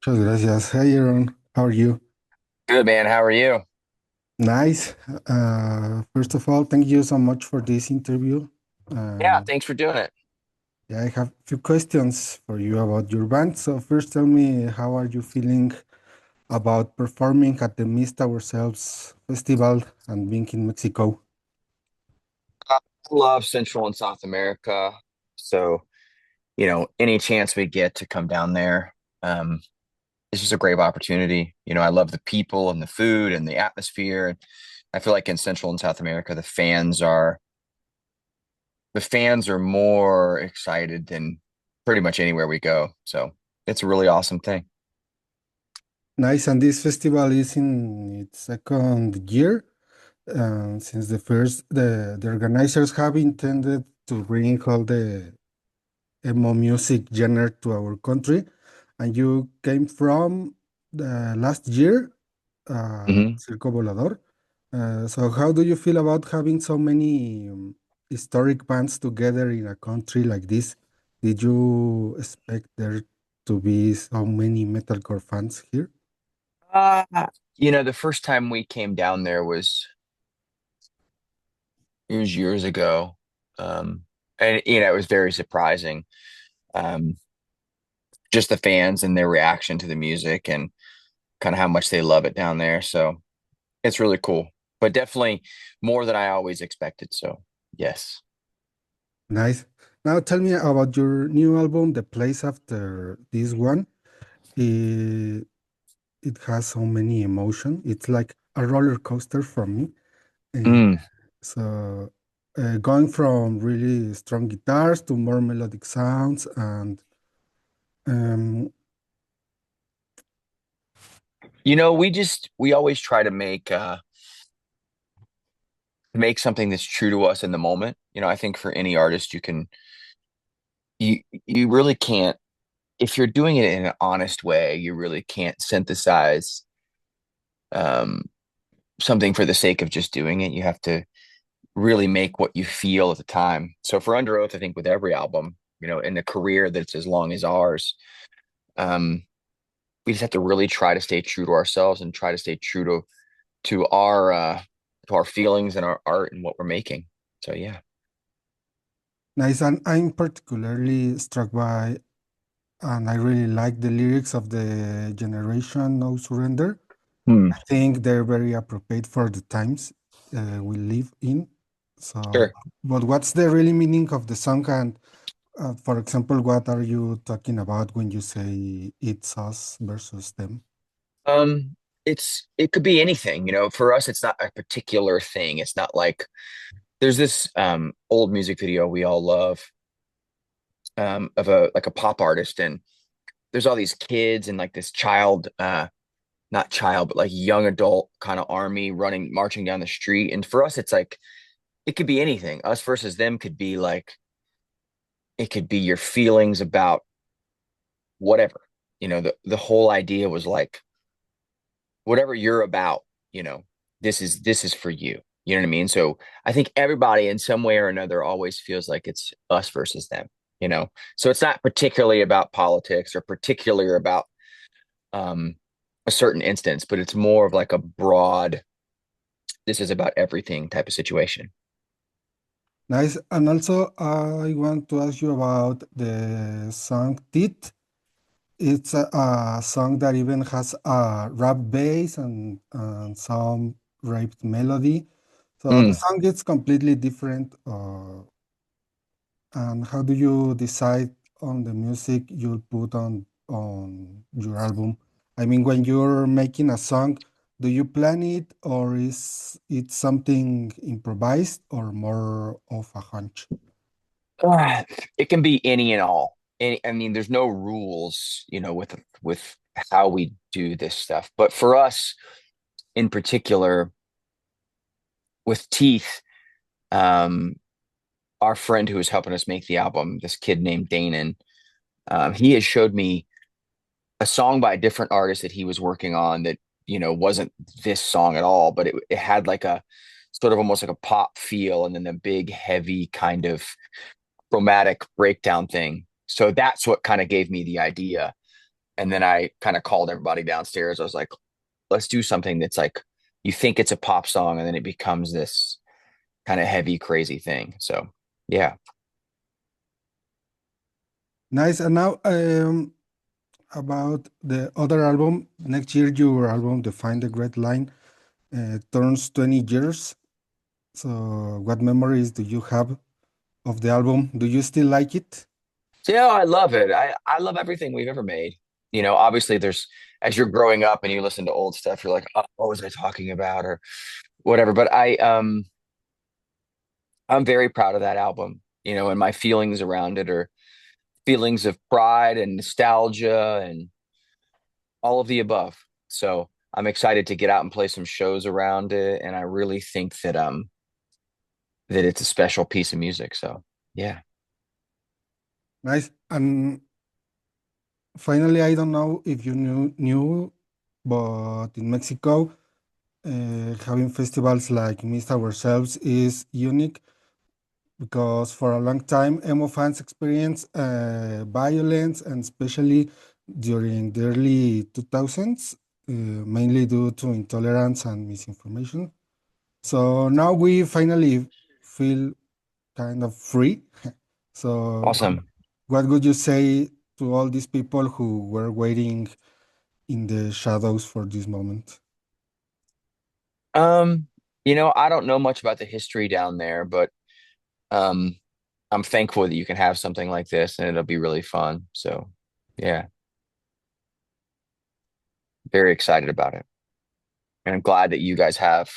Muchas gracias. Hi, Aaron. How are you? Good, man. How are you? Nice. First of all, thank you so much for this interview. Yeah, Uh, thanks for doing it. yeah, I have a few questions for you about your band. So first, tell me, how are you feeling about performing at the Missed Ourselves Festival and being in Mexico? I love Central and South America. So, any chance we get to come down there, um, it's just a great opportunity. I love the people and the food and the atmosphere. I feel like in Central and South America, the fans are more excited than pretty much anywhere we go. So it's a really awesome thing. Nice. And this festival is in its second year. Since the organizers have intended to bring all the emo music genre to our country, and you came from the last year, hmm Circo Volador. So how do you feel about having so many historic bands together in a country like this? Did you expect there to be so many metalcore fans here? Uh, the first time we came down there was years ago. Um, and it was very surprising. Um, just the fans and their reaction to the music and kind of how much they love it down there. So it's really cool, but definitely more than I always expected. So yes. Nice. Now tell me about your new album, The Place After This One. It, it has so many emotion. It's like a roller coaster for me. Uh, Mm. so going from really strong guitars to more melodic sounds and um, We always try to make something that's true to us in the moment. I think for any artist you really can't, if you're doing it in an honest way, you really can't synthesize um something for the sake of just doing it. You have to really make what you feel at the time. So for Under Oath, I think with every album, in a career that's as long as ours, um, we just have to really try to stay true to ourselves and try to stay true to our feelings and our art and what we're making. So yeah. nice. And I'm particularly struck by, and I really like the lyrics of the Generation No Surrender. Hmm. I think they're very appropriate for the times we live in. So, Sure. but what's the really meaning of the song? And for example, what are you talking about when you say it's us versus them? Um, it could be anything, for us, it's not a particular thing. It's not like there's this old music video we all love of a pop artist, and there's all these kids and like this child, not child, but like young adult kind of army running, marching down the street. And for us, it's like it could be anything. Us versus them could be like it could be your feelings about whatever. The whole idea was like whatever you're about, you know, this is for you. You know what I mean? So I think everybody in some way or another always feels like it's us versus them, you know. So it's not particularly about politics or particularly about um a certain instance, but it's more of like a broad, this is about everything type of situation. Nice. And also, I want to ask you about the song Tit. It's a song that even has a rap bass and some raped melody. So the Mm. song is completely different. And how do you decide on the music you'll put on your album? I mean, when you're making a song, do you plan it or is it something improvised or more of a hunch? Ah, it can be any and all. I mean, there's no rules, with how we do this stuff. But for us in particular, with Teeth, um, our friend who was helping us make the album, this kid named Danon, he has showed me a song by a different artist that he was working on that, wasn't this song at all, but it had like a sort of almost like a pop feel and then the big, heavy kind of chromatic breakdown thing. So that's what kind of gave me the idea. And then I kind of called everybody downstairs. I was like, let's do something that's like you think it's a pop song and then it becomes this kind of heavy, crazy thing. So yeah. Nice. And now about the other album. Next year, your album, Define the Great Line, turns 20 years. So, what memories do you have of the album? Do you still like it? So yeah, I love it. I love everything we've ever made. Obviously there's as you're growing up and you listen to old stuff, you're like, oh, what was I talking about or whatever. But I'm very proud of that album, and my feelings around it are feelings of pride and nostalgia and all of the above. So I'm excited to get out and play some shows around it. And I really think that it's a special piece of music. So yeah. Nice. And finally, I don't know if you knew, but in Mexico, having festivals like Mist Ourselves is unique because for a long time, emo fans experienced violence, and especially during the early 2000s, mainly due to intolerance and misinformation. So now we finally feel kind of free. So, Awesome. what would you say to all these people who were waiting in the shadows for this moment? Um, I don't know much about the history down there, but um I'm thankful that you can have something like this and it'll be really fun. So yeah, very excited about it. And I'm glad that you guys have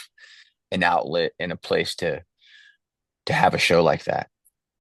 an outlet and a place to have a show like that.